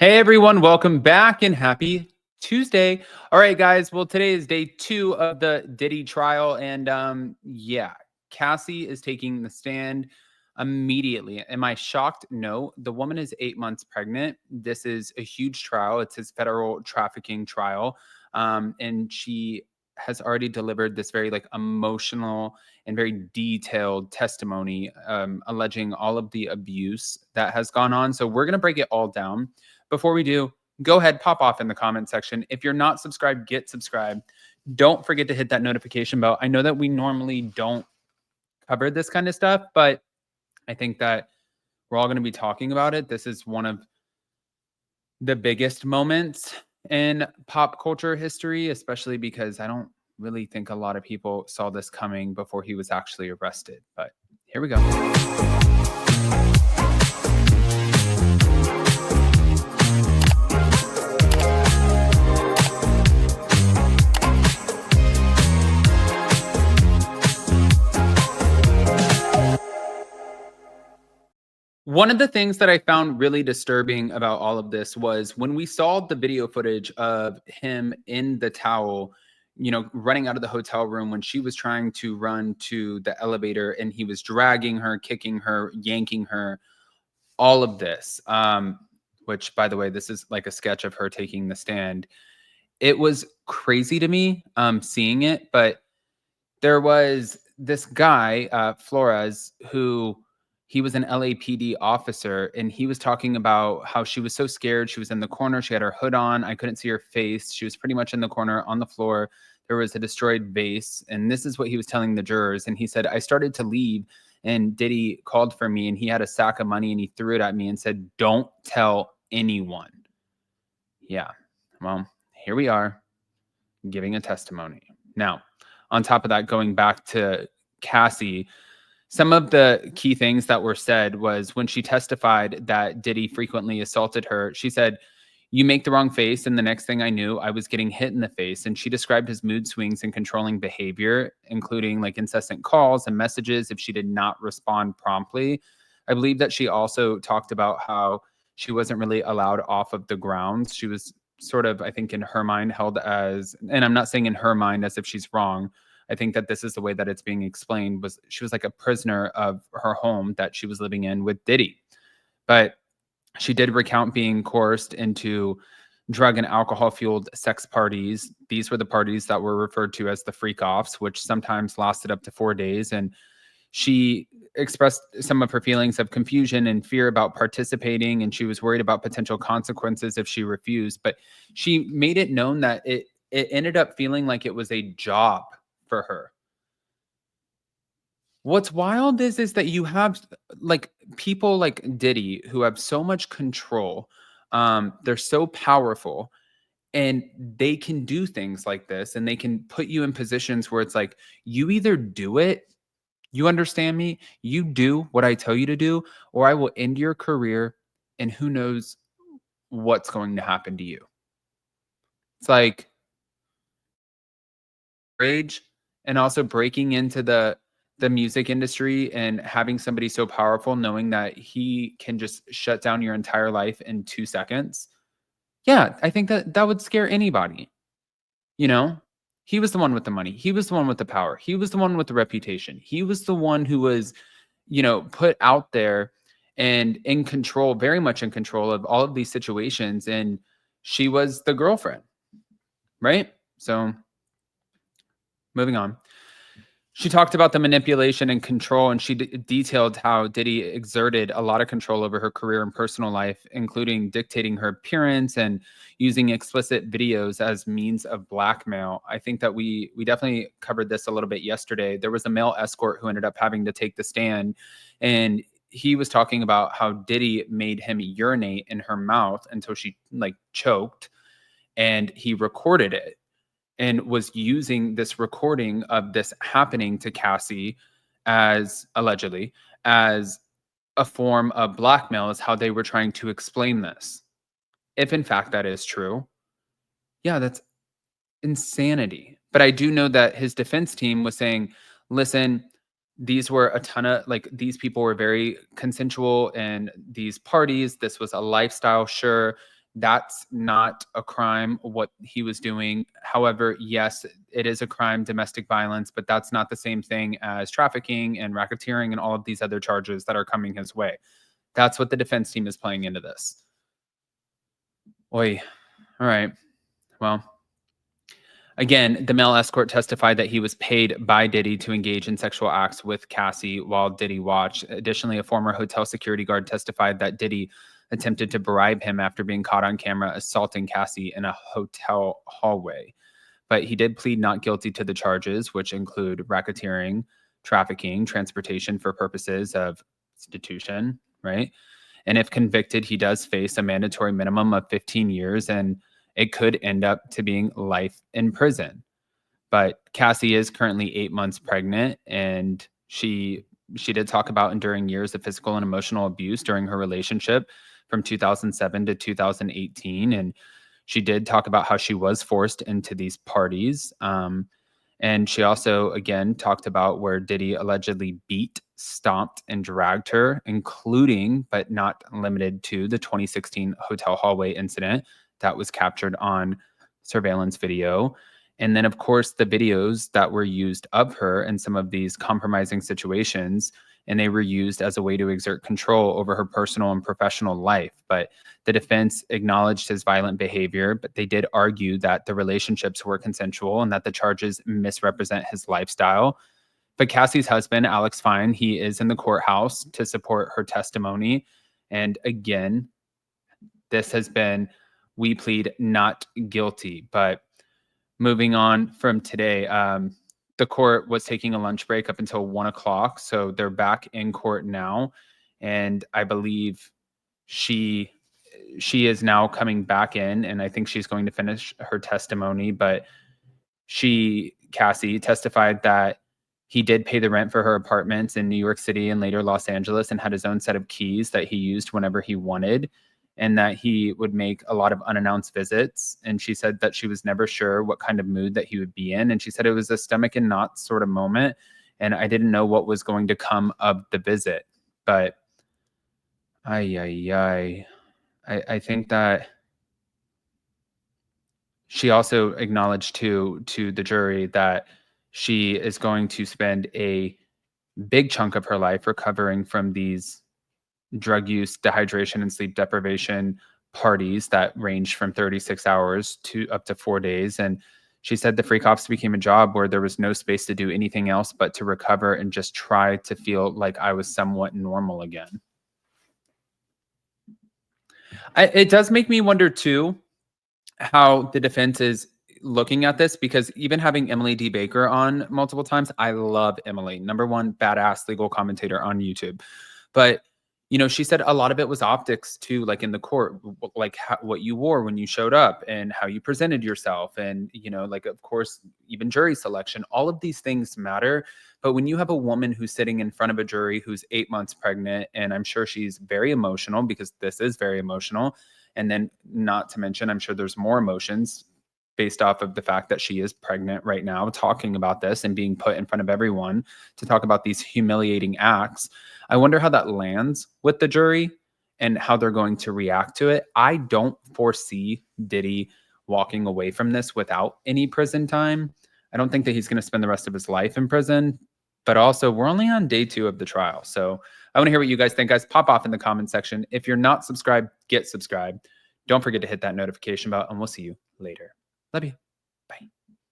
Hey everyone, welcome back and happy Tuesday. All right, guys. Well, today is day 2 of the Diddy trial, and yeah, Cassie is taking the stand immediately. Am I shocked? No. The woman is 8 months pregnant. This is a huge trial. It's his federal trafficking trial, and she has already delivered this very emotional and very detailed testimony, alleging all of the abuse that has gone on. So we're gonna break it all down. Before we do, go ahead, pop off in the comment section. If you're not subscribed, get subscribed. Don't forget to hit that notification bell. I know that we normally don't cover this kind of stuff, but I think that we're all going to be talking about it. This is one of the biggest moments in pop culture history, especially because I don't really think a lot of people saw this coming before he was actually arrested. But here we go. One of the things that I found really disturbing about all of this was when we saw the video footage of him in the towel, running out of the hotel room when she was trying to run to the elevator and he was dragging her, kicking her, yanking her, all of this. Which, by the way, this is like a sketch of her taking the stand. It was crazy to me seeing it, but there was this guy, Flores, who he was an LAPD officer, and he was talking about how she was so scared. She was in the corner. She had her hood on. I couldn't see her face. She was pretty much in the corner on the floor. There was a destroyed vase. And this is what he was telling the jurors. And he said, I started to leave, and Diddy called for me, and he had a sack of money, and he threw it at me and said, don't tell anyone. Yeah. Well, here we are giving a testimony. Now, on top of that, going back to Cassie, some of the key things that were said was when she testified that Diddy frequently assaulted her, she said, you make the wrong face. And the next thing I knew, I was getting hit in the face. And she described his mood swings and controlling behavior, including like incessant calls and messages if she did not respond promptly. I believe that she also talked about how she wasn't really allowed off of the grounds. She was sort of, I think, in her mind held as, and I'm not saying in her mind as if she's wrong. I think that this is the way that it's being explained, was she was like a prisoner of her home that she was living in with Diddy. But she did recount being coerced into drug and alcohol fueled sex parties. These were the parties that were referred to as the freak offs, which sometimes lasted up to 4 days. And she expressed some of her feelings of confusion and fear about participating, and she was worried about potential consequences if she refused. But she made it known that it ended up feeling like it was a job for her. What's wild is that you have like people like Diddy who have so much control. They're so powerful, and they can do things like this, and they can put you in positions where it's like you either do it, you understand me, you do what I tell you to do, or I will end your career, and who knows what's going to happen to you. It's like rage, and also breaking into the music industry and having somebody so powerful knowing that he can just shut down your entire life in 2 seconds. Yeah, I think that that would scare anybody, you know? He was the one with the money. He was the one with the power. He was the one with the reputation. He was the one who was, put out there and in control, very much in control of all of these situations, and she was the girlfriend, right? So, moving on. She talked about the manipulation and control, and she detailed how Diddy exerted a lot of control over her career and personal life, including dictating her appearance and using explicit videos as means of blackmail. I think that we definitely covered this a little bit yesterday. There was a male escort who ended up having to take the stand, and he was talking about how Diddy made him urinate in her mouth until she like choked, and he recorded it and was using this recording of this happening to Cassie as allegedly as a form of blackmail, is how they were trying to explain this. If in fact that is true, yeah, that's insanity. But I do know that his defense team was saying, listen, these were a ton of like these people were very consensual in these parties. This was a lifestyle, sure. That's not a crime, what he was doing. However, yes, it is a crime, domestic violence, but that's not the same thing as trafficking and racketeering and all of these other charges that are coming his way. That's what the defense team is playing into this. Oy. All right. Well, again, the male escort testified that he was paid by Diddy to engage in sexual acts with Cassie while Diddy watched. Additionally, a former hotel security guard testified that Diddy attempted to bribe him after being caught on camera assaulting Cassie in a hotel hallway. But he did plead not guilty to the charges, which include racketeering, trafficking, transportation for purposes of prostitution, right? And if convicted, he does face a mandatory minimum of 15 years, and it could end up to being life in prison. But Cassie is currently 8 months pregnant, and she did talk about enduring years of physical and emotional abuse during her relationship from 2007 to 2018. And she did talk about how she was forced into these parties. And she also, again, talked about where Diddy allegedly beat, stomped, and dragged her, including, but not limited to, the 2016 hotel hallway incident that was captured on surveillance video. And then, of course, the videos that were used of her in some of these compromising situations, and they were used as a way to exert control over her personal and professional life. But the defense acknowledged his violent behavior, but they did argue that the relationships were consensual and that the charges misrepresent his lifestyle. But Cassie's husband, Alex Fine, he is in the courthouse to support her testimony. And again, this has been, we plead not guilty. But moving on from today, the court was taking a lunch break up until 1 o'clock. So they're back in court now. And I believe she is now coming back in, and I think she's going to finish her testimony. But Cassie testified that he did pay the rent for her apartments in New York City and later Los Angeles, and had his own set of keys that he used whenever he wanted, and that he would make a lot of unannounced visits. And she said that she was never sure what kind of mood that he would be in. And she said it was a stomach and knot sort of moment. And I didn't know what was going to come of the visit. But I think that she also acknowledged to the jury that she is going to spend a big chunk of her life recovering from these drug use, dehydration, and sleep deprivation parties that ranged from 36 hours to up to 4 days. And she said the freak ops became a job where there was no space to do anything else but to recover and just try to feel like I was somewhat normal again. It does make me wonder too how the defense is looking at this, because even having Emily D. Baker on multiple times, I love Emily. Number one badass legal commentator on YouTube. But, you know, she said a lot of it was optics too, like in the court, like what you wore when you showed up and how you presented yourself. And, you know, like, of course, even jury selection, all of these things matter. But when you have a woman who's sitting in front of a jury who's 8 months pregnant, and I'm sure she's very emotional, because this is very emotional. And then, not to mention, I'm sure there's more emotions based off of the fact that she is pregnant right now, talking about this and being put in front of everyone to talk about these humiliating acts. I wonder how that lands with the jury and how they're going to react to it. I don't foresee Diddy walking away from this without any prison time. I don't think that he's going to spend the rest of his life in prison. But also, we're only on day 2 of the trial. So I want to hear what you guys think, guys. Pop off in the comment section. If you're not subscribed, get subscribed. Don't forget to hit that notification bell, and we'll see you later. Love you.